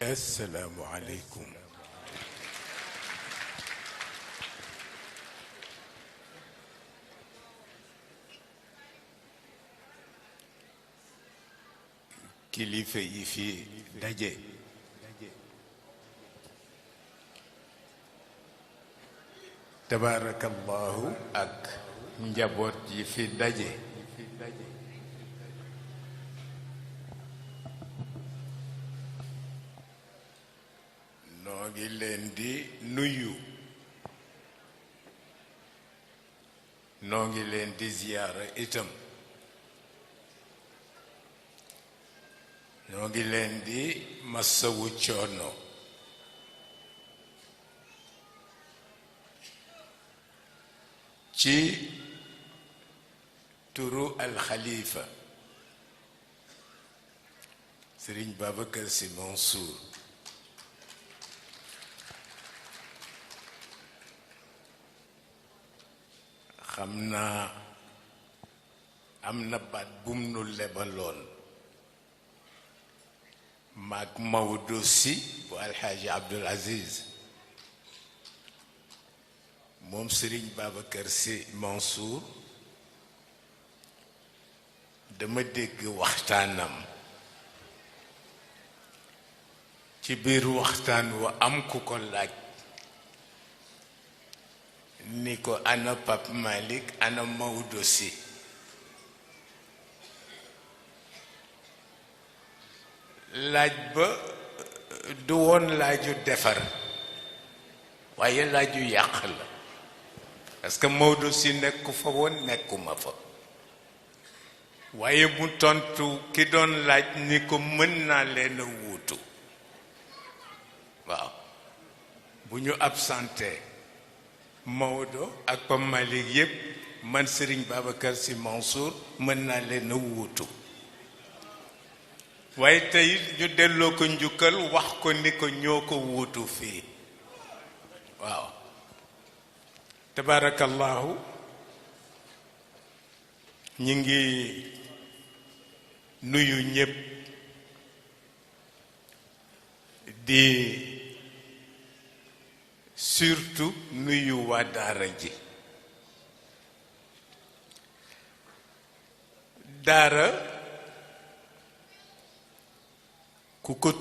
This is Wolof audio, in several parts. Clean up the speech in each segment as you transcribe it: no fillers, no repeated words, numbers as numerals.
السلام عليكم. kilifa yi fi daje tabarakallahu ak njaboot yi fi daje noo ngi leen di nuyu noo ngi leen di ziyaara itam ñoo ngi leen di masawu coono ci turu alxalifa Sëriñ Babacar Sy Mansour xam naa am na baat bum nu lebaloon maag Maodo Sy bu alxaaji Abdul Aziz moom Sëriñ Babacar Sy Mansour dama dégg waxtaanam ci biir waxtaan wa am ku ko laaj ni ko ana Pape Malick ana Maodo Sy laaj ba du woon laaju defar waaye laaju yàq la parce que Maodo Sy nekku fa woon nekkuma fa waaye mu tontu ki doon laaj ni ko mën naa leen a wuutu waaw bu ñu absenté Maodo ak Pape Malick yépp man Serigne Babacar Sy Mansour mën naa leen a wuutu waaye tey ñu delloo ko njukkal wax ko ni ko ñoo ko wuutu fii waaw tabarakallahu ñi ngi nuyu ñépp di surtout nuyu waa daara ji daara ku ko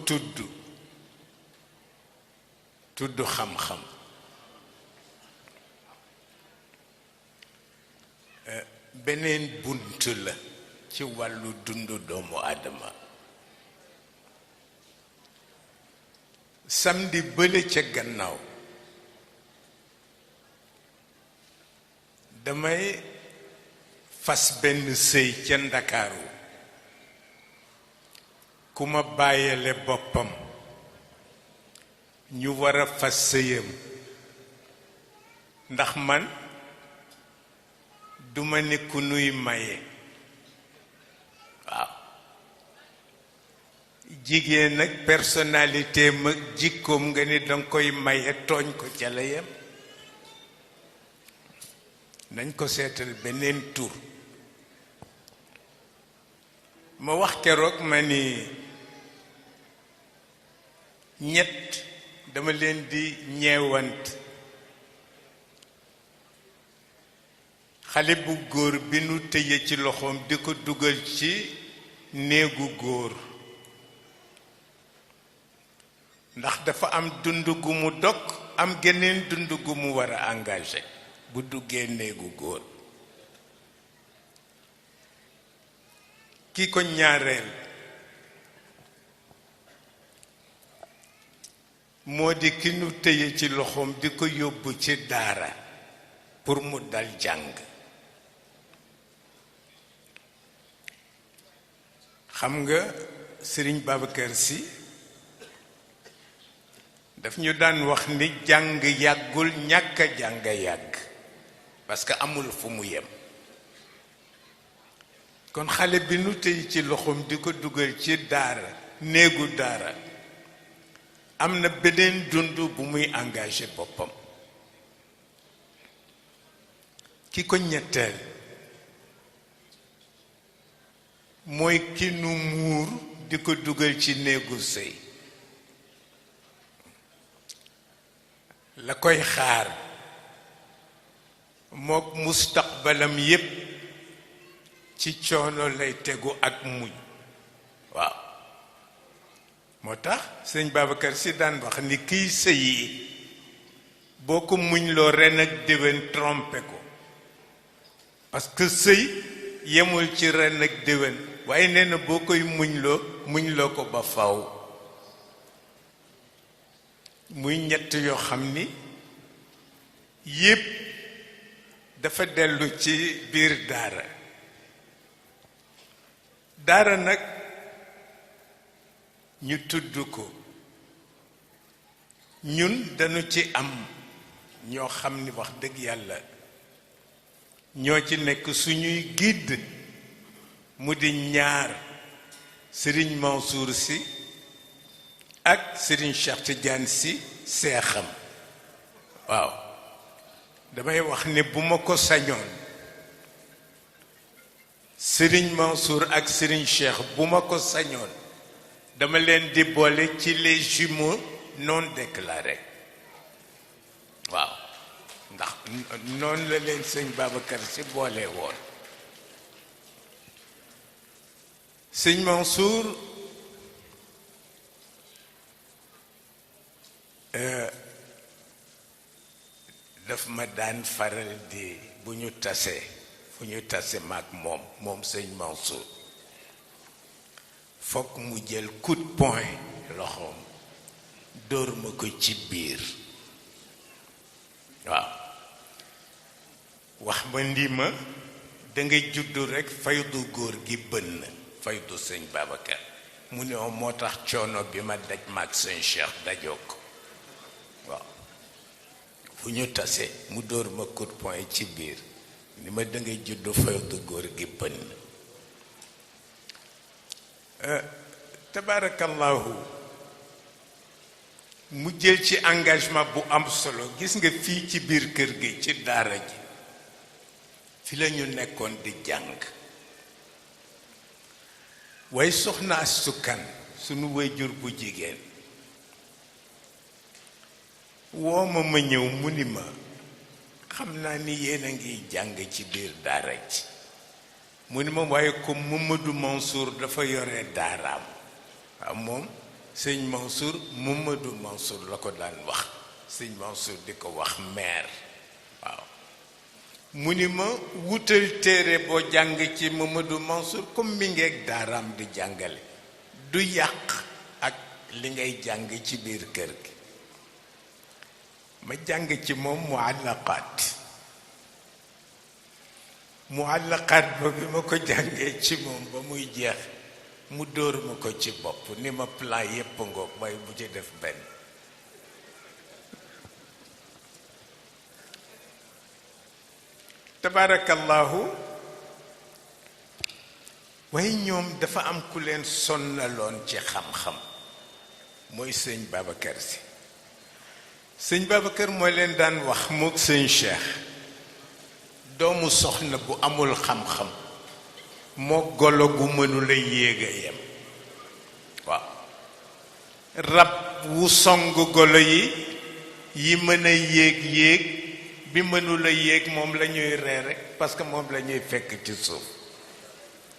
tudd xam-xam beneen bunt la ci wàllu dundu doomu Aadama samedi bële ca gannaaw damay fas benn sëy ca Ndakaaru ku ma bàyyale boppam ñu war a fas sëyam ndax man duma ni ku nuy maye waaw jigéen ak personnalité mag jikkoom nga ni danga koy maye tooñ ko ca la yem nañ ko seetal beneen tur ma wax keroog ma ni ñett dama leen di ñeewant xale bu góor bi nu tëye ci loxoom di ko dugal ci néegu góor ndax dafa am dund gu mu dog am geneen dund gu mu war a engagé bu duggee néegu góor ki ko ñaareel moo di ki nu tëye ci loxoom di ko yóbbu ci daara pour mu dal jàng xam nga Sëriñ Babacar Sy daf ñu daan wax ni jàng yàggul ñàkk a jàng yàgg parce que amul fu mu yem kon xale bi nu tëye ci loxoom di ko dugal ci daara néegu daara am na beneen dund bu muy engagé boppam ki ko ñetteel mooy ki nu muur di ko dugal ci néegu sëy la koy xaar mook mustaqbalam yépp ci coono lay tegu ak muñ waaw moo tax sëñ Babacar Si daan wax ni kiy sëyi boo ko muñ loo ren ak déwén trompé ko parce que sëy yemul ci ren ak déwén waaye nee na boo koy muñ loo ko ba faw muy ñett yoo xam ni yépp dafa dellu ci biir daara nag ñu tudd ko ñun dañu ci am ñoo xam ni wax dëgg yàlla ñoo ci nekk suñuy guide mu di ñaar Serigne Mansour Sy ak Serigne Cheikh Tidiane Sy seexam waaw damay wax ne bu ma ko sañoon Serigne Mansour ak Serigne Cheikh bu ma ko sañoon dama leen di boole ci les jumeaux non déclarés waaw ndax noonu la leen sëñ Babacar Si boole woon sëñ Mansour daf ma daan faral di bu ñu tasee fu ñu tase maag moom sëñ Mansour fokk mu jël coup de poing loxoom dóor ma ko ci biir waaw wax ma ndi ma dangay juddu rekk faydu góor gi bënn faydu sëñ Babacar mu ne moo tax coono bi ma daj maag sëñ Cheikh dajoo ko waaw fu ñu tase mu dóor ma coup de poing ci biir ni ma dangay juddu faydu góor gi bënn tabarakallahu mu jël ci engagement bu am solo gis nga fii ci biir kër gi ci daara ji fi la ñu nekkoon di jàng waaye soxna Astu Kan sunu waajur bu jigéen woo ma ñëw mu ni ma xam naa ni yéen a ngi jàng ci biir daara ji mu ni ma waaye comme Mamadou Mansour dafa yore daaraam waaw moom sëñ Mansour Mamadou Mansour la ko daan wax sëñ Mansour di ko wax maire waaw mu ni ma wutal téere boo jàng ci Mamadou Mansour comme mi ngeeg daaraam di jàngale du yàq ak li ngay jàng ci biir kër gi ma jàng ci moom muallaqaat ba bi ma ko jàngee ci moom ba muy jeex mu dóor ma ko ci bopp ni ma plan yépp ngoog waaye bu ci def benn tabarakallahu waaye ñoom dafa am ku leen sonnaloon ci xam-xam mooy sëñ Babacar Si sëñ Babacar mooy leen daan wax mook sëñ Cheikh doomu soxna bu amul xam-xam moo golo gu mënula yéeg a yem waaw rab wu song golo yi mën a yéeg bi mënula yéeg moom la ñuy ree rek parce que moom la ñuy fekk ci suuf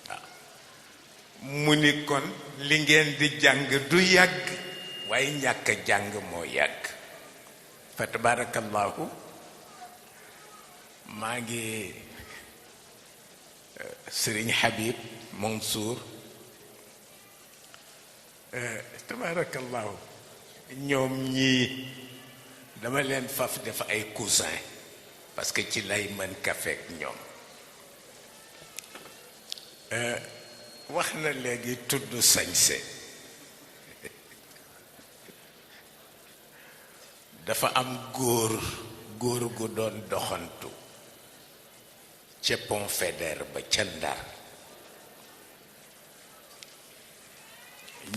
waaw mu ni kon li ngeen di jàng du yàgg waaye ñàkk a jàng moo yàgg fa tabarakallahu maa ngi Sëriñ Habib Mansour tabarakallahu ñoom ñii dama leen faf def ay cousin parce que ci lay mën kafeek ñoom wax na léegi tudd sañse dafa am góor gu doon doxantu ca Pont Faidherbe ba ca Ndar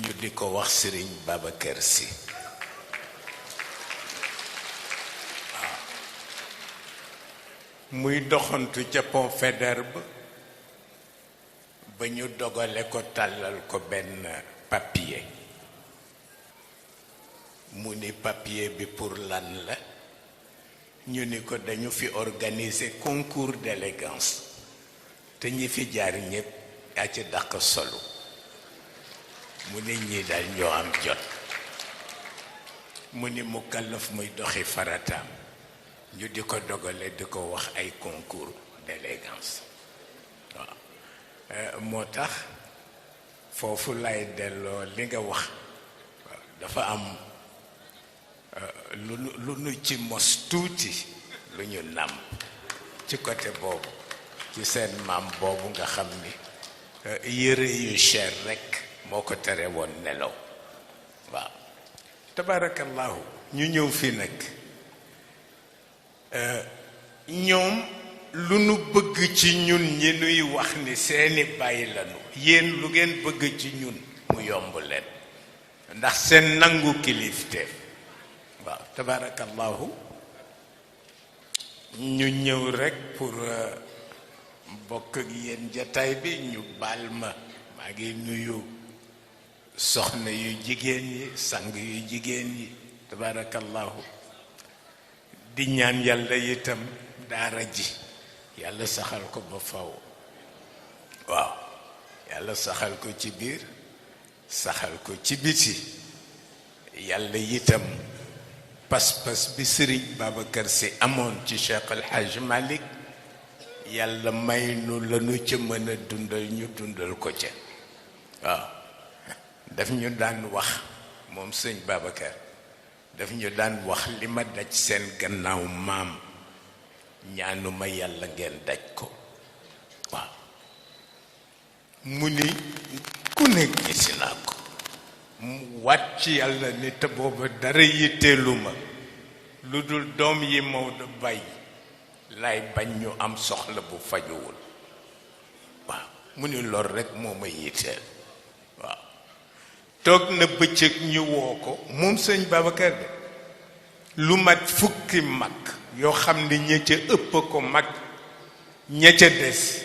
ñu di ko wax Sëriñ Babacar Si waaw muy doxantu ca Pont Faidherbe ba ñu dogale ko tàllal ko benn papier mu ni papier bi pour lan la ñu ni ko dañu fi organiser concours d'élégance te ñi fi jaar ñépp yaa ci dàq solu mu ni ñii daal ñoo am jot mu ni mu kallaf muy doxi farataam ñu di ko dogale di ko wax ay concours d'élégance waaw moo tax foofu lay delloo li nga wax dafa am lu nu ci mos tuuti lu ñu nàmp ci côté boobu ci seen maam boobu nga xam ni yére yu cher rekk moo ko tere woon nelaw waaw tabarakallahu ñu ñëw fii nag ñoom lu nu bëgg ci ñun ñi nuy wax ni seeni bàyyi lanu yéen lu ngeen bëgg ci ñun mu yomb leen ndax seen nangu kilifteef waaw tabarakallahu ñu ñëw rekk pour bokk ak yéen jataay bi ñu baal ma maa ngi nuyu soxna yu jigéen yi sang yu jigéen yi tabarakallahu di ñaan yàlla itam daara ji yàlla saxal ko ba faw waaw yàlla saxal ko ci biir saxal ko ci biti yàlla itam pas-pas bi Sëriñ Babacar Sy amoon ci Cheikh El Hadj Malick yàlla may nu lanu ca mën a dundal ñu dundal ko ca waaw daf ñu daan wax moom sëñ Babacar daf ñu daan wax li ma daj seen gannaaw maam ñaanuma yàlla ngeen daj ko waaw mu ni ku nekk gis naa ko mu waat ci yàlla ni te booba dara yitteelu ma lu dul doom yi Maodo bàyyi lay bañ ñu am soxla bu fajuwul waaw mu ni lor rekk moo ma yitteel waaw toog na bëccëg ñu woo ko moom sëñ Babacar de lu mat fukki mag yoo xam ni ña ca ëpp ko mag ña ca des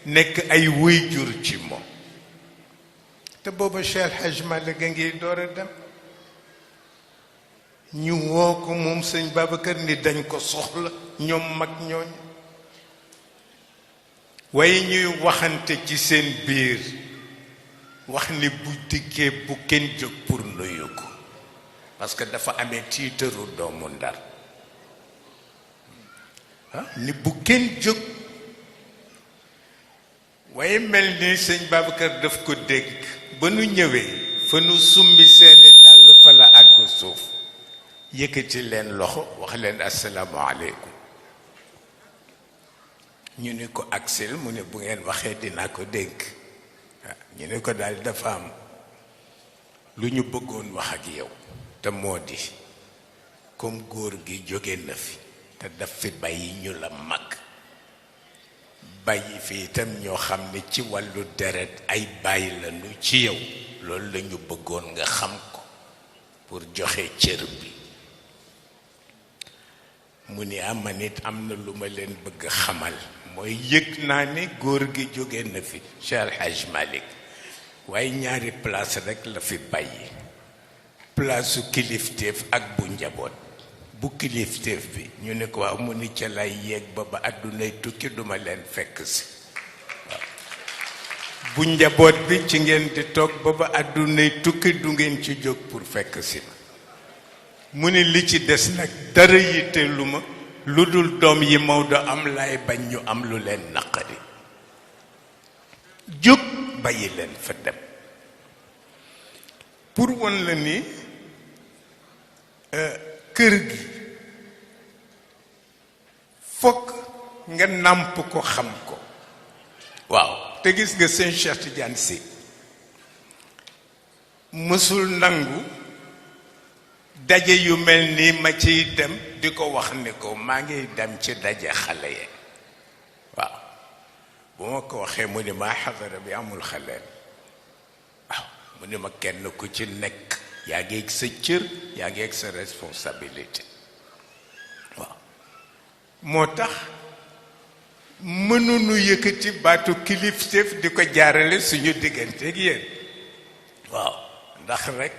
nekk ay waajur ci moom te booba Cheikh El Hadj Malick a ngi door a dem ñu woo ko moom sëñ Babacar ni dañ ko soxla ñoom mag ñooñ waaye ñuy waxante ci seen biir wax ni bu dikkee bu kenn jóg pour nuyu ko parce que dafa amee tiitaru doomu Ndar ni bu kenn jóg waaye mel ni sëñ Babacar daf ko dégg ba nu ñëwee fa nu summi seeni dàll fa la àgg suuf yëkkati leen loxo wax leen assalaamu aleykum ñu ni ko aksil mu ne bu ngeen waxee dinaa ko dégg ñu ni ko daal dafa am lu ñu bëggoon wax ak yow te moo di comme góor gi jóge na fi te daf fi bàyyi ñu la mag bàyyi fi itam ñoo xam ne ci wàllu deret ay bàyyi lañu ci yow loolu la ñu bëggoon nga xam ko pour joxe cër bi mu ni man it am na lu ma leen bëgg xamal mooy yëg naa ni góor gi jóge na fi Cheikh El Hadj Malick waaye ñaari place rekk la fi bàyyi place su kilifteef ak bu njaboot bu kilifteef bi ñu ne ko waaw mu ni ca lay yéeg ba àddunay tukki duma leen fekk si waaw bu njaboot bi ci ngeen di toog ba àddunay tukki du ngeen ci jóg pour fekk si ma mu ni li ci des nag dara yitteelu ma lu dul doom yi Maodo am lay bañ ñu am lu leen naqari jóg bàyyi leen fa dem pour won la ni kër gi fokk nga nàmp ko xam ko waaw te gis nga sëñ Cheikh Tidiane Sy mësul nangu daje yu mel nii ma ciy dem di ko wax ni ko maa ngi dem ci daje xale yi waaw bu ma ko waxee mu ni maa xadara bi amul xaleel waaw mu ni ma kenn ku ci nekk yaa ngi ak sa cër yaa ngi ak sa responsabilité waaw moo tax mënuñu yëkkati baatu kilifteef di ko jaarale suñu diggante ak yéen waaw ndax rek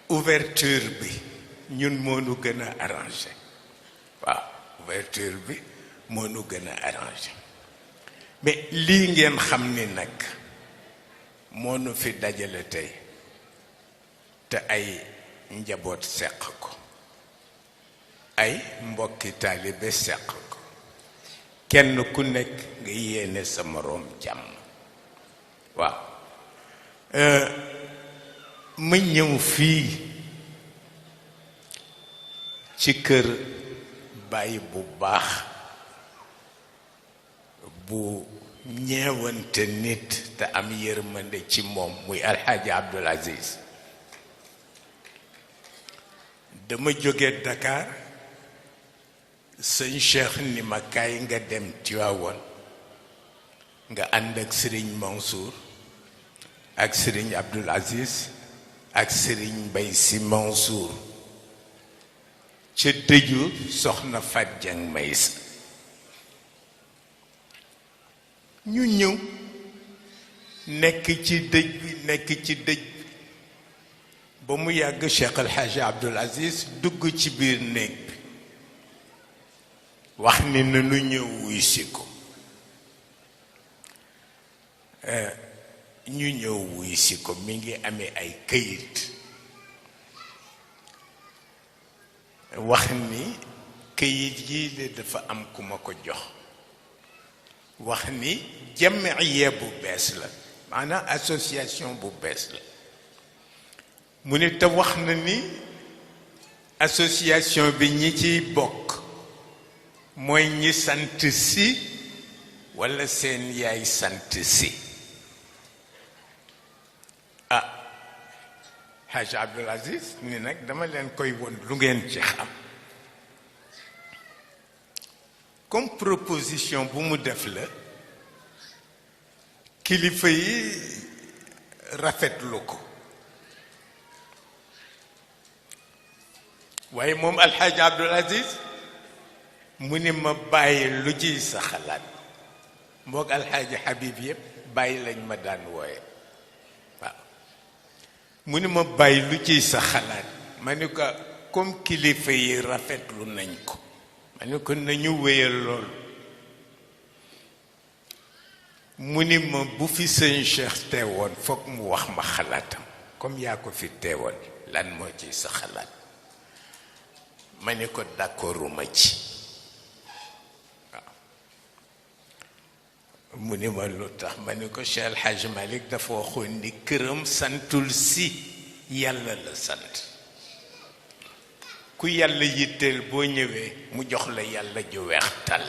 ouverture bi ñun moo nu gën a arrangé waaw ouverture bi moo nu gën a arrangé mais lii ngeen xam ni nag moo nu fi dajale tey te ay njaboot seq ko ay mbokki taalibe seq ko kenn ku nekk nga yéene sa moroom jàmm waaw ma ñëw fii ci kër bàyyi bu baax bu ñeewante nit te am yërmande ci moom muy alxaaji Abdul Aziz dama jóge Dakar sëñ Cheikh ni ma kaay nga dem Tiwaawoon nga ànd ak Serigne Mansour ak Serigne Abdul Aziz ak Serigne Mbaye Sy Mansour ca dëju soxna Fat Dieng Maysa ñu ñëw nekk ci dëj bi ba mu yàgg Cheikh El Hadj Abdul Aziz dugg ci biir néeg bi wax ni nanu ñëw wuy si ko ñu ñëw wuy si ko mi ngi amee ay këyit wax ni këyit yi de dafa am ku ma ko jox wax ni jamiya bu bees la maanaam association bu bees la mu ne te wax na ni association bi ñi ciy bokk mooy ñi sant si walla seen yaay sant si Haj Abdul Aziz ni nag dama leen koy won lu ngeen ci xam comme proposition bu mu def la kilifa yi rafetlu ko waaye moom alxaaji Abdul Aziz mu ni ma bàyyi lu ciy sa xalaat moog alxaaji Habib yëpp bàyyi lañ ma daan wooye waaw mu ni ma bàyyi lu ciy sa xalaat ma ni ko comme kilifa yi rafetlu nañ ko ma ni ko nañu wéyal lool mu ni ma bu fi sëñ Cheikh teewoon foog mu wax ma xalaatam comme yaa ko fi teewoon lan moo ciy sa xalaat ma ni ko d'accorduma ci waaw mu ni ma lu tax ma ni ko Cheikh El Hadj Malick dafa waxoon ni këram santul si yàlla la sant ku yàlla yitteel boo ñëwee mu jox la yàlla ju weex tal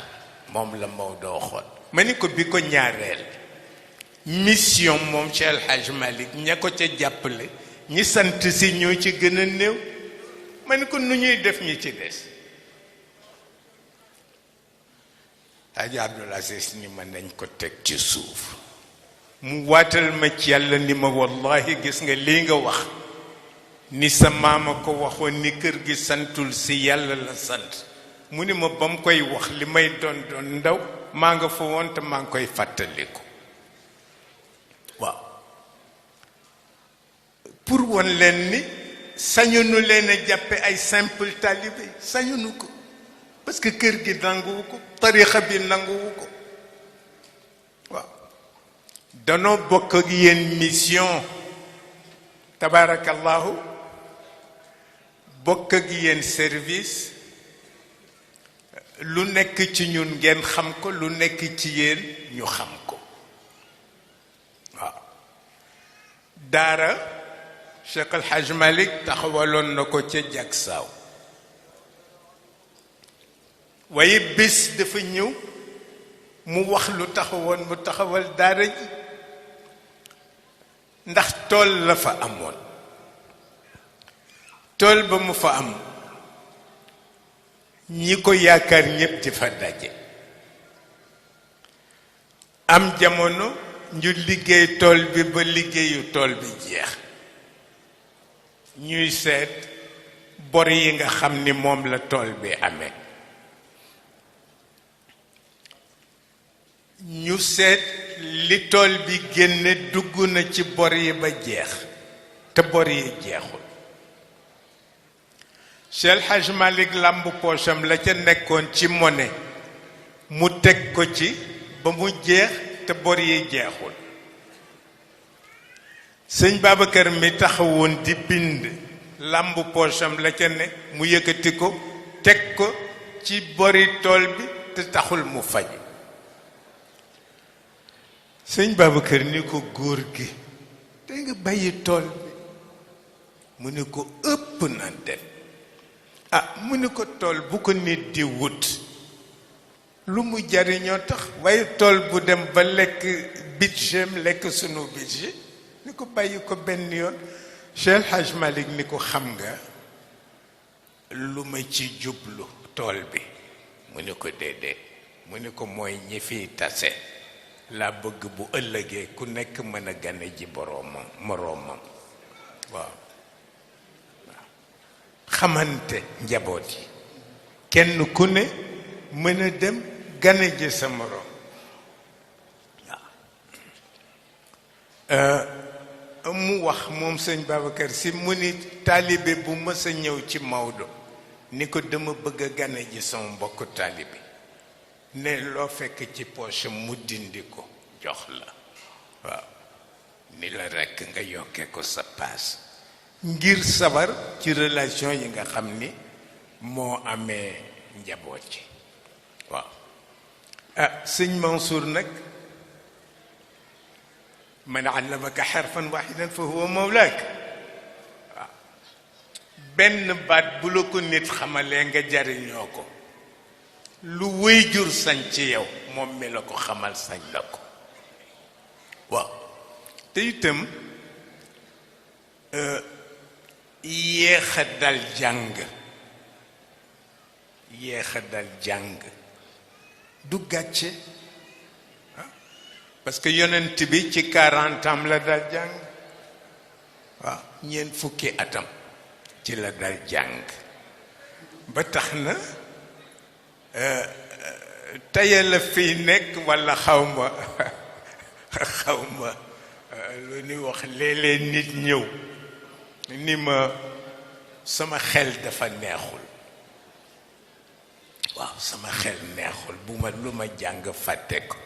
moom la Maodo waxoon ma ni ko bi ko ñaareel mission moom Cheikh El Hadj Malick ña ko ca jàppale ñi sant si ñoo ci gën a néew ma ni ko nu ñuy def ñi ci des Hadj Abdul Aziz ni ma nañ ko teg ci suuf mu waatal ma ci yàlla ni ma wallahi gis nga lii nga wax ni sa maama ko waxoon ni kër gi santul si yàlla la sant mu ni ma ba mu koy wax li may doon ndaw maa nga fa woon te maa ngi koy fàttaliku waaw pour won leen ni sañunu leen a jàppe ay simple talibé sañunu ko parce que kër gi nanguwu ko tarixa bi nanguwu ko waaw danoo bokk ak yéen mission tabarakallahu bokk ak yéen service lu nekk ci ñun ngeen xam ko lu nekk ci yéen ñu xam ko waaw daara Cheikh El Hadj Malick taxawaloon na ko ca Jaksaaw waaye bés dafa ñëw mu wax lu taxawoon mu taxawal daara ji ndax tool la fa amoon tool ba mu fa am ñi ko yaakaar ñépp di fa daje am jamono ñu liggéey tool bi ba liggéeyu tool bi jeex ñuy seet bor yi nga xam ni moom la tool bi amee ñu seet li tool bi génne dugg na ci bor yi ba jeex te bor yi jeexul Cheikh Hadj Malick làmb poosam la ca nekkoon ci monnaie mu teg ko ci ba mu jeex te bor yi jeexul. sëñ Babacar mi taxawoon di bind làmb poosam la ca ne mu yëkkati ko teg ko ci bori tool bi te taxul mu faj. sëñ Babacar ni ko góor gi te nga bàyyi tool bi mu ni ko ëpp na def. mu ni ko tool bu ko nit di wut lu mu jariñoo tax waaye tool bu dem ba lekk budget lekk sunu budget ni ko bàyyi ko benn yoon. Cheikh Hadj Malick ni ko xam nga lu ma ci jublu tool bi mu ni ko déedéet mu ni ko mooy ñi fiy tase laa bëgg bu ëllëgee ku nekk mën a gane ji moroomam waaw xamante njaboot yi kenn ku ne mën a dem gane ji sa moroom waaw mu wax moom sëñ Babacar Si mu ni taalibe bu mës a ñëw ci Maodo ni ko dama bëgg a gane ji sama mbokku taalibe ne loo fekk ci poche mu dindi ko jox la waaw ni la rekk nga yokkee ko sa paas ngir sabar ci relation yi nga xam ni moo amee njaboot ci waaw. sëñ Mansour nag man allamaka xarfan waxidan fa huwa mawlaak waaw benn baat bu la ko nit xamalee nga jariñoo ko lu wéy jur sañ ci yow moom mi la ko xamal sañ la ko waaw. te itam yéexa dal jàng du gàcce parce que yonent bi ci 40 ans la dal jàng waaw ñeent fukki atam ci la dal jàng ba tax na taya la fiy nekk walla xawma lu ñuy wax léeg-léeg nit ñëw ni ma sama xel dafa neexul waaw sama xel neexul bu ma lu ma jàng fàtte ko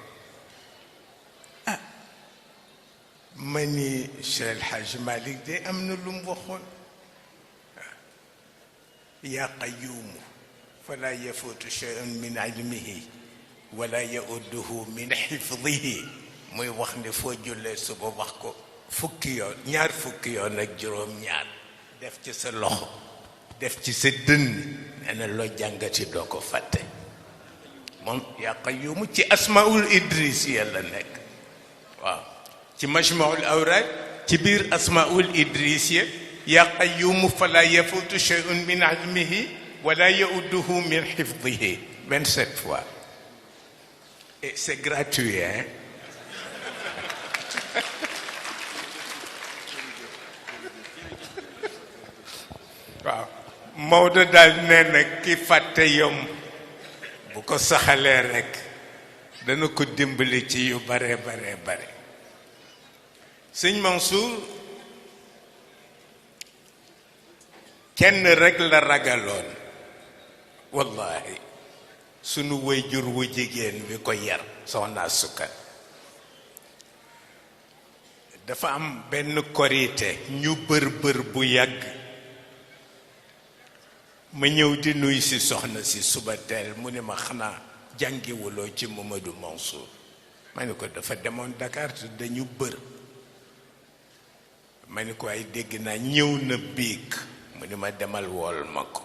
ma ni Cheikh El Hadj Malick de am na lu mu waxoon yaa qayyuumu fala yafuutu shay'un min ilmihi wala yaudduhu min xifdihi muy wax ni foo jullee suba wax ko fukki yoon ñaar fukki yoon ak juróom-ñaar def ci sa loxo def ci sa dënn nee na loo jàngati doo ko fàtte moom yaa qayyuumu ci asmaul idris yàlla nekk waaw ci majmaul awraad ci biir asmaul idrisiya yaa qayyuumu fala yafuutu shay'un min ilmihi wala yaudduhu min xifdihi 27 fois et c'est gratuit hein. waaw Maodo daal nee na ki fàtte yom bu ko saxalee rekk dana ko dimbali ci yu bare bare sëñ Mansour kenn rekk la ragaloon wallahi sunu waajur wu jigéen wi ko yar soxna Sukkan dafa am benn korite ñu bër bu yàgg ma ñëw di nuy si soxna si suba teel mu ne ma xanaa jàngiwuloo ci Mamadou Mansour ma ne ko dafa demoon Dakar te dañu bër ma ne ko ay dégg naa ñëw na biig mu ne ma demal wool ma ko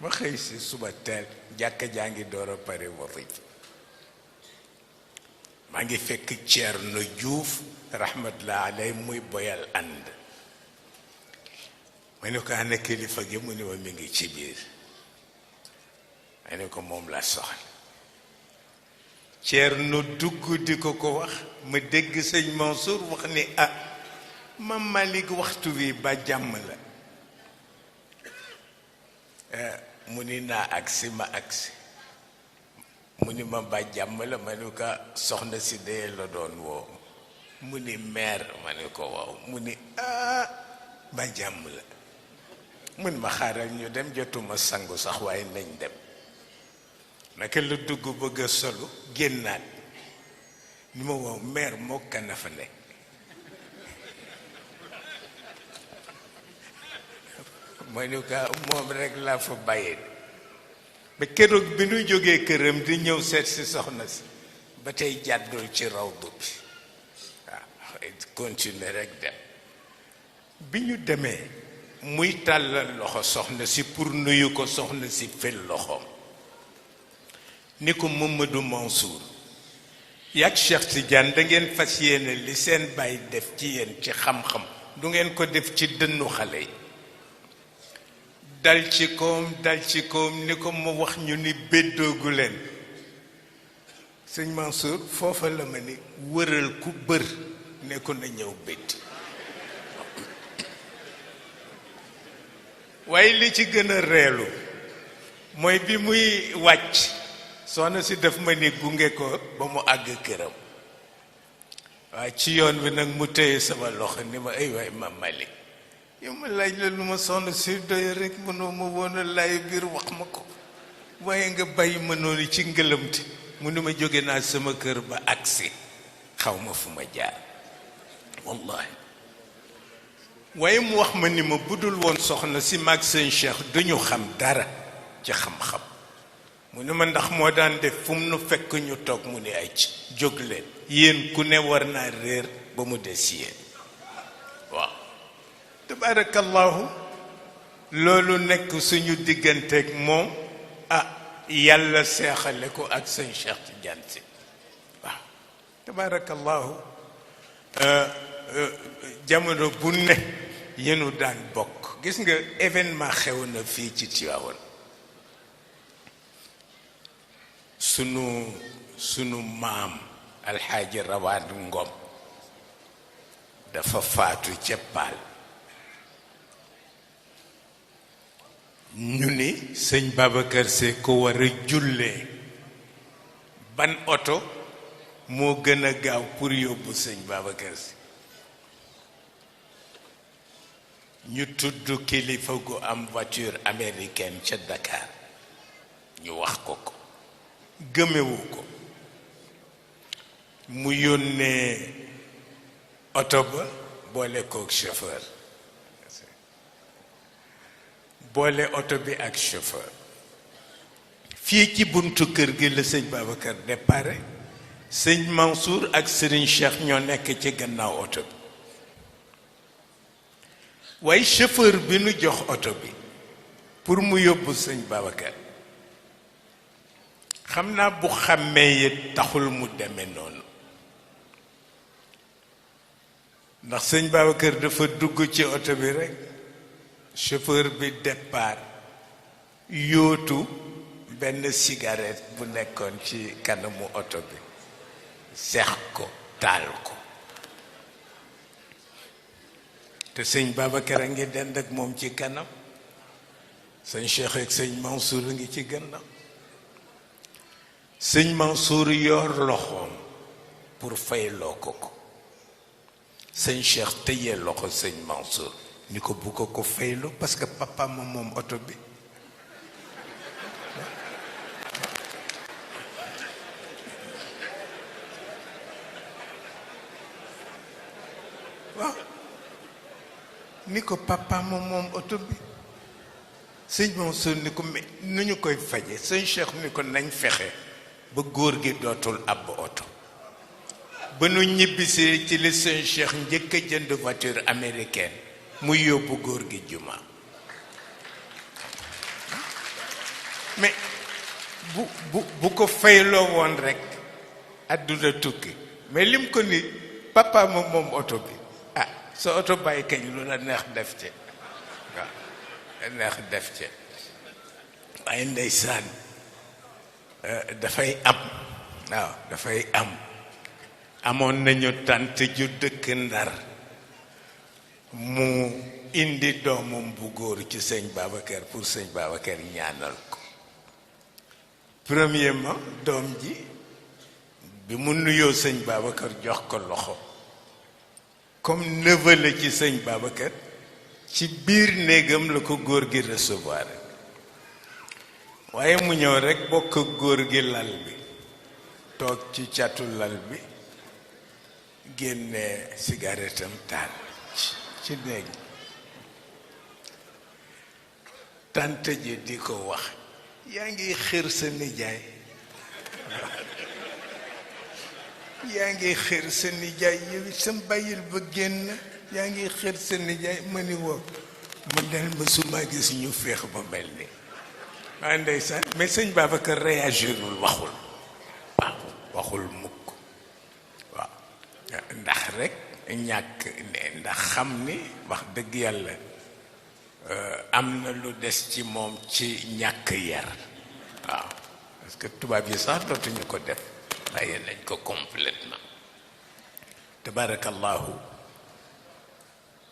ma xëy si suba teel jàkka jaa ngi door a pare wasifa maa ngi fekk Ceerno Juuf rahmatullah alay muy boyal ànd ma ne ko ana kilifa gi mu ne ma mi ngi ci biir ma ne ko moom la soxla Ceerno dugg di ko wax ma dégg sëñ Mansour wax ni Mam Malick waxtu wi ba jàmm la mu ni naa agsi ma agsi mu ni ma ba jàmm la ma ne ko soxna si dee la doon woo mu ni meer ma ne ko waaw mu ni ba jàmm la mën ma xaaral ñu dem jotuma sangu sax waaye nañ dem naka la dugg bëgg a solu génnaat ni ma wow meer moo kana fa nekk ma ni ko moom rek laa fa bàyyee ba keroog bi nu jógee këram di ñëw seet si soxna si ba tey jàddul ci rawdu bi waaw continuer rek dem bi ñu demee muy tàllal loxo soxna si pour nuyu ko soxna si fel loxoom ni ko Mamadou Mansour yàgg Cheikh Tidiane da ngeen fas yéene li seen bàyyi def ci yéen ci xam-xam du ngeen ko def ci dënnu xale yi dal ci koom ni ko mu wax ñu ni béddoogu leen sëñ Mansour foofa la ma ni wëral ku bër ne ko na ñëw bétti waaye li ci gën a reelu mooy bi muy wàcc soxna si daf ma ni gunge ko ba mu àgg këram waaye ci yoon bi nag mu téye sama loxo ni ma ay waay ma Malick yow ma laaj la lu ma soxna si doy rek mënoo ma woon a laay biir wax ma ko waaye nga bàyyi ma noonu ci ngëlëmte mu ni ma jóge naa sama kër ba agsi xaw ma fu ma jaar wallahi waaye mu wax ma ni ma budul woon soxna si mag sëñ Cheikh duñu xam dara ci xam-xam mu ni ma ndax moo daan def fu mu nu fekk ñu toog mu ni ay ci jóg leen yéen ku ne war naa réer ba mu des yéen waaw tabarakallahu loolu nekk suñu digganteeg moom yàlla seexale ko ak sëñ Cheikh Tidiane Sy waaw tabarakallahu jamono bu ne yenu daan bokk gis nga événement xew na fii ci Tivaouane sunu maam alxaaji Rawaad Ngom dafa faatu ca Paal ñu ni sëñ Babacar Sy ko war a jullee ban oto moo gën a gaaw pour yóbbu sëñ Babacar Sy ñu tudd kilifa gu am voiture américaine ca Dakar ñu wax ko gëmewu ko mu yónnee oto ba boole kook chauffeur boole oto bi ak chauffeur fii ci buntu kër gi la sëñ Babacar départ sëñ Mansour ak Serigne Cheikh ñoo nekk ci gannaaw oto bi waaye chauffeur bi nu jox oto bi pour mu yóbbu sëñ Babacar xam naa bu xàmmee it taxul mu demee noonu ndax sëñ Babacar dafa dugg ci oto bi rekk chauffeur bi départ yóotu benn cigarette bu nekkoon ci kanamu oto bi seex ko taal ko te sëñ Babacar a ngi dend ak moom ci kanam sëñ Cheikh ak sëñ Mansour a ngi ci gannaaw sëñ Mansour yor loxoom pour fayloo ko sëñ Cheikh tëye loxo sëñ Mansour ni ko bu ko fayloo parce que papa moom oto bi waaw ni ko papa moom oto bi sëñ Mansour ni ko mais nu ñu koy faje sëñ Cheikh ni ko nañ fexe ba góor gi dootul àbb oto ba nu ñibbisee ci li sëñ Cheikh njëkk a jënd voiture américaine muy yóbbu góor gi juma mais bu ko fayloo woon rekk àdduna tukki mais lim ko ni papa moom oto bi sa oto bàyyi kañ lu la neex def ci waaw neex def ci waaye ndeysaan dafay am waaw dafay amoon nañu tànt ju dëkk Ndar mu indi doomam bu góor ci sëñ Babacar pour sëñ Babacar ñaanal ko premièrement doom ji bi mu nuyoo sëñ Babacar jox ko loxo comme neveu la ci sëñ Babacar ci biir néegam la ko góor gi recevoir waaye mu ñëw rekk bokk góor gi lal bi toog ci catu lal bi génne cigarette am taal ci néeg tante ji di ko wax yaa ngi xër sa nijaay yaa ngi xër sa nijaay yow sam bàyyil ba génn yaa ngi xër sa nijaay ma ni woo man daal mësuma gis ñu féex ba mel ni waa ndeysaan mais sëñ Babacar réagirul waxul waaw waxul mukk waaw ndax rek ñàkk ne ndax xam ni wax dëgg yàlla am na lu des ci moom ci ñàkk yar waaw parce que tubaab yi sax dootuñu ko def bàyyi nañ ko complètement tabarakallahu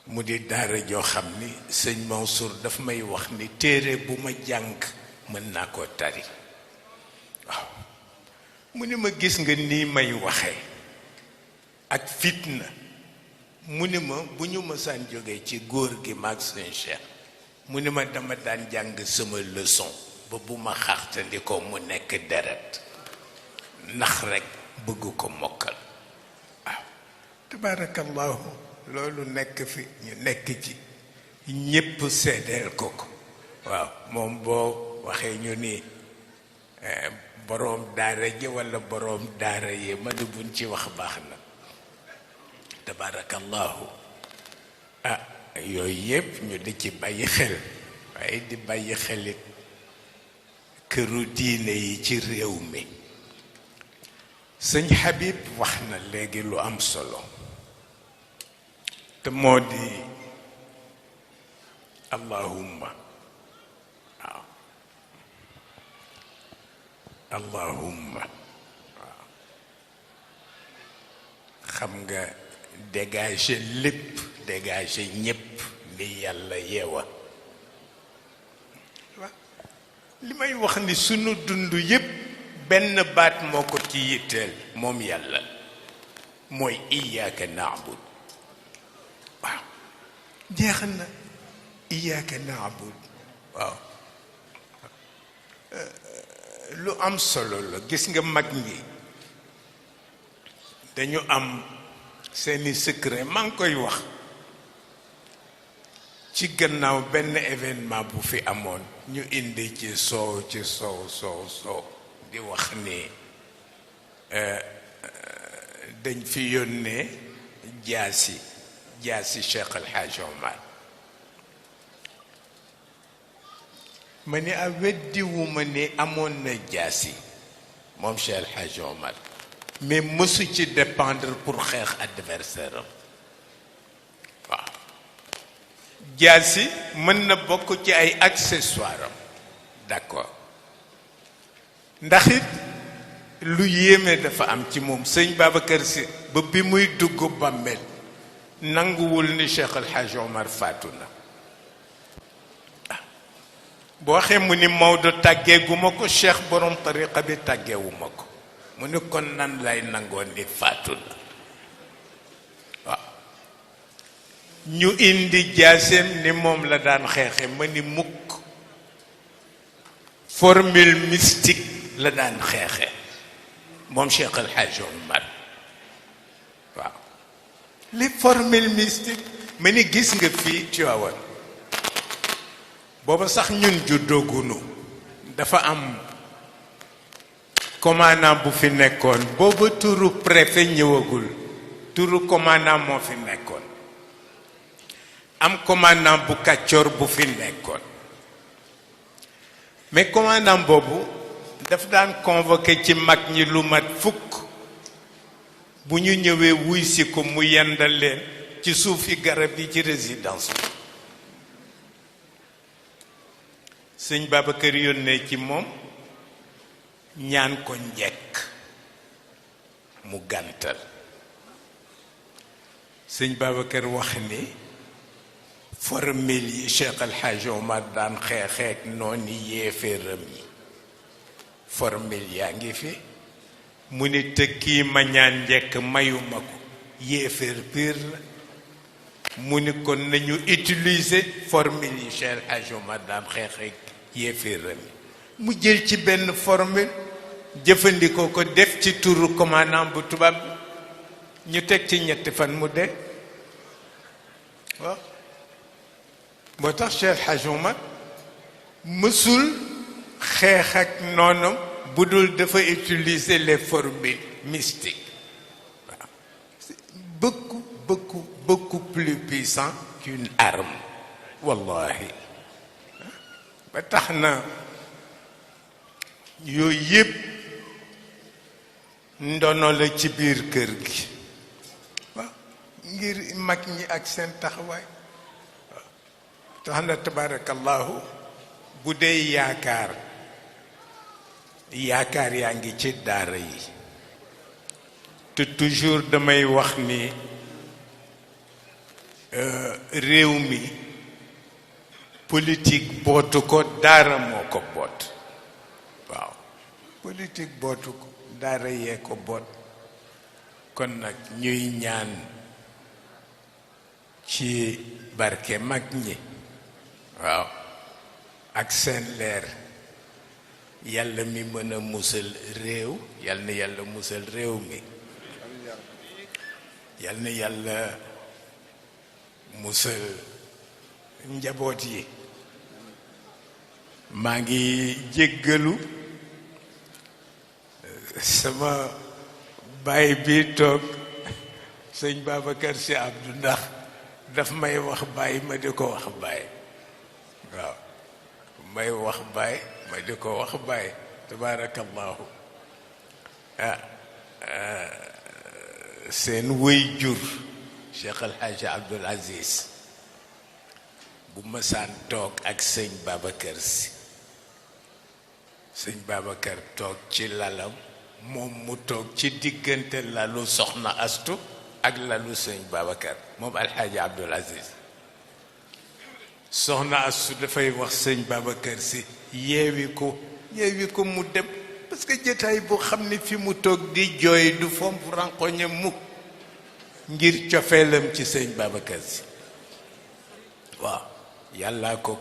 mu di daara joo xam ni sëñ Mansour daf may wax ni téere bu ma jàng mën naa koo tari waaw mu ni ma gis nga nii may waxee ak fitna mu ni ma bu ñu mësaan jógee ci góor gi maag sëñ Cheikh mu ni ma dama daan jàng sama leçon ba bu ma xaxtandi ko mu nekk deret ndax rekk bëgg ko mokkal waaw tabarakallahu loolu nekk fi ñu nekk ci ñépp seedeel ko ko waaw moom boo waxee ñu ni boroom daara ji walla boroom daara yi ma ne buñ ci wax baax na tabarakallahu ah yooyu yépp ñu di ci bàyyi xel waaye di bàyyi xelit këru diine yi ci réew mi sëñ Habib wax na léegi lu am solo te moo di allahumma waaw allahumma waaw xam nga dégager lépp dégager ñépp li yàlla yeewa li may wax ni sunu dund yépp benn baat moo ko ci yitteel moom yàlla mooy iyyaka na'bud waaw jeex na iyyaka na'bud waaw lu am solo la gis nga mag ñi dañu am seeni secret maa ngi koy wax ci gannaaw benn événement bu fi amoon ñu indi ci soow di wax ni dañ fi yónnee jaasi Cheikh El Hadj Omar ma ni a weddiwuma ni amoon na jaasi moom Cheikh El Hadj Omar mais mësu ci dépendre pour xeex adversaire am waaw jaasi mën na bokk ci ay accessoire am d'accord ndax it lu yéeme dafa am ci moom sëñ Babacar Sy ba bi muy dugg bàmmeel nanguwul ni Cheikh El Hadj Omar faatu na boo waxee mu ni Maodo tàggeeguma ko cheikh borom tariqa bi tàggeewuma ko mu ni kon nan lay nangoon ni faatu na waaw ñu indi jaaseem ni moom la daan xeexe ma ni mukk formule mystique la daan xeexe moom Cheikh El Hadj Omar waaw les formules mystiques ma ni gis nga fii Tiwaawan booba sax ñun juddoogunu dafa am commandant bu fi nekkoon booba turu préfet ñëwagul turu commandant moo fi nekkoon am commandant bu kàccoor bu fi nekkoon mais commandant boobu daf daan convoqué ci mag ñi lu mat fukk bu ñu ñëwee wuy si ko mu yendal leen ci suufi garab yi ci résidence bi sëñ Babacar yónnee ci moom ñaan ko njekk mu gàntal sëñ Babacar wax ni formule yi Cheikh El Hadj Omar daan xeexeek noonu yéeféeram yi formule yaa ngi fi mu ni tëkkii ma ñaan njekk mayuma ko yéeféer piir la mu ni kon nañu utiliser formule yi Cheikh Hadj Omar daan xeexeeg yéeféeram mu jël ci benn formule jëfandikoo ko def ci turu commandant bu tubaab bi ñu teg ci ñetti fan mu dee waaw moo tax Cheikh Hadj Omar mësul xeex ak noonam bu dul dafa utiliser les formules mystiques waaw beaucoup plus puissant qu'une arme wallahi ba tax na yooyu yëpp ndono la ci biir kër gi waaw ngir mag ñi ak seen taxawaay waaw tax na tabarakallahu bu dee yaakaar yaa ngi ci daara yi te toujours damay wax ni réew mi politique bootu ko daara moo ko boot waaw politique bootu ko daara yee ko boot kon nag ñuy ñaan ci barke mag ñi waaw ak seen leer yàlla mi mën a musal réew yàlla na yàlla musal réew mi yàlla na yàlla musal njaboot yi maa ngi jéggalu sama baay bi toog sëñ Babacar Sy Abdou ndax daf may wax baay ma di ko wax baay waaw may wax baay ma di ko wax baay tabarakallahu seen wëy jur Cheikh El Hadj Abdoul Aziz bu masaan toog ak sëñ Babacar Sy sëñ Babacar toog ci lalam moom mu toog ci diggante lalu soxna Astu ak lalu sëñ Babacar moom El Hadj Abdoul Aziz soxna Astu dafay wax sëñ Babacar Sy yeewi ko mu dem parce que jotaay boo xam ne fi mu toog di jooy du fomp rankoñe mukk ngir cofeelam ci sëñ Babacar Sy waaw yàlla ko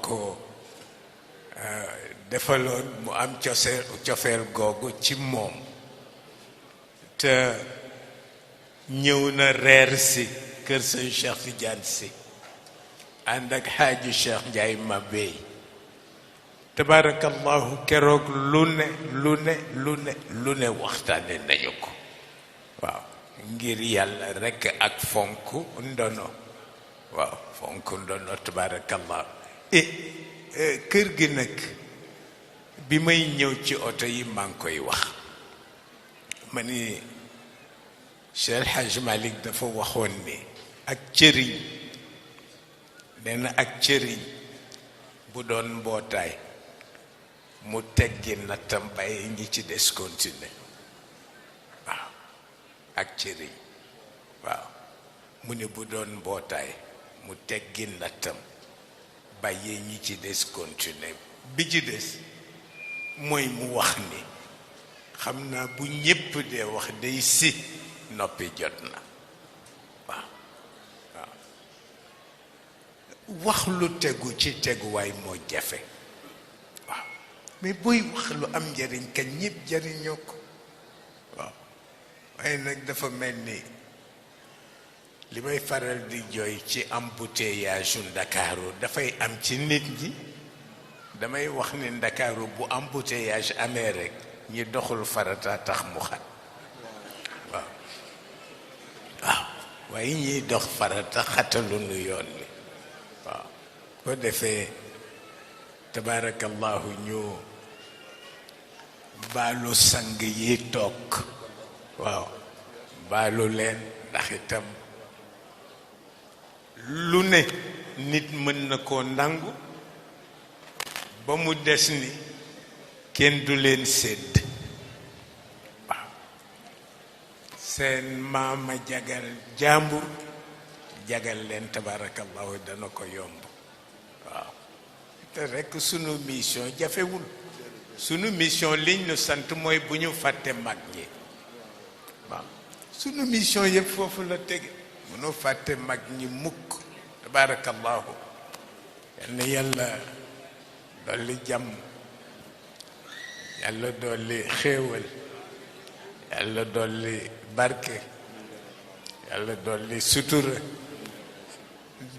defaloon mu am cofeel googu ci moom te ñëw na reer si kër sëñ Cheikh Tidiane Sy ànd ak xaaji Cheikh Ndiaye Mabey tabarakallahu keroog lu ne waxtaane nañu ko waaw ngir yàlla rekk ak fonk ndono waaw fonk ndono tabarakallahu kër gi nag bi may ñëw ci oto yi maa ngi koy wax ma ni Cheikh El Hadj Malick dafa waxoon ni ak cëriñ nee na ak cëriñ bu doon mbootaay mu teggi nattam bàyyi ñi ci des continuer waaw ak cëriñ waaw mu ne bu doon mbootaay mu teggi nattam bàyyi ñi ci des continuer bi ci des mooy mu wax ni xam naa bu ñépp dee wax day si noppi jot na waaw waaw wax lu tegu ci teguwaay moo jafe waaw mais booy wax lu am njariñ kañ ñépp jariñoo ko waaw waaye nag dafa mel ni li may faral di jooy ci embouteillage Ndakaaru dafay am ci nit ñi damay wax ni Ndakaaru bu embouteillage amee rek ñi doxul farata tax mu xat waaw waaw waaye ñiy dox farata xatalu nu yoon wi waaw ko defee tabarakallahu ñu baalu sang yi toog waaw baalu leen ndax itam lu ne nit mën na koo nangu ba mu des ni kenn du leen sédd waaw seen maama jagal jàmbur jagal leen tabarakallahu dana ko yomb waaw te rekk sunu mission jafewul sunu mission liñ nu sant mooy bu ñu fàtte mag ñi waaw sunu mission yëpp foofu la tege mënu fàtte mag ñi mukk tabarakallahu. yal na yàlla dolli jàmm, yàlla dolli xéewal, yàlla dolli barke, yàlla dolli sutura.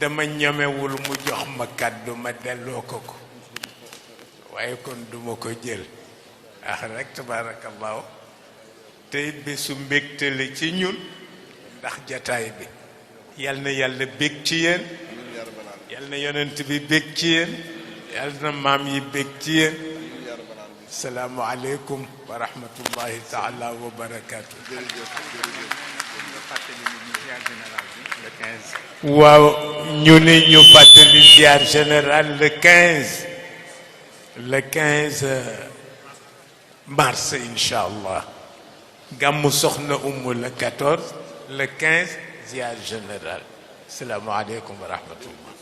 dama ñamewul mu jox ma kàddu ma delloo ko ko, waaye kon duma ko jël rek tabarakallahu. tey bésu mbégte la ci ñun ndax jataay bi. yal na yàlla bég ci yéen, yal na yonent bi bég ci yéen, yal na maam yi bég ci yéen. salaamu aleykum wa rahmatullahi taala wa barakaatu. waaw ñu ni ñu fàttali ziar général le 15 mars incha allah. gàmmu soxna umu le 14, le 15 ziar général. salaamu aleykum wa rahmatullah.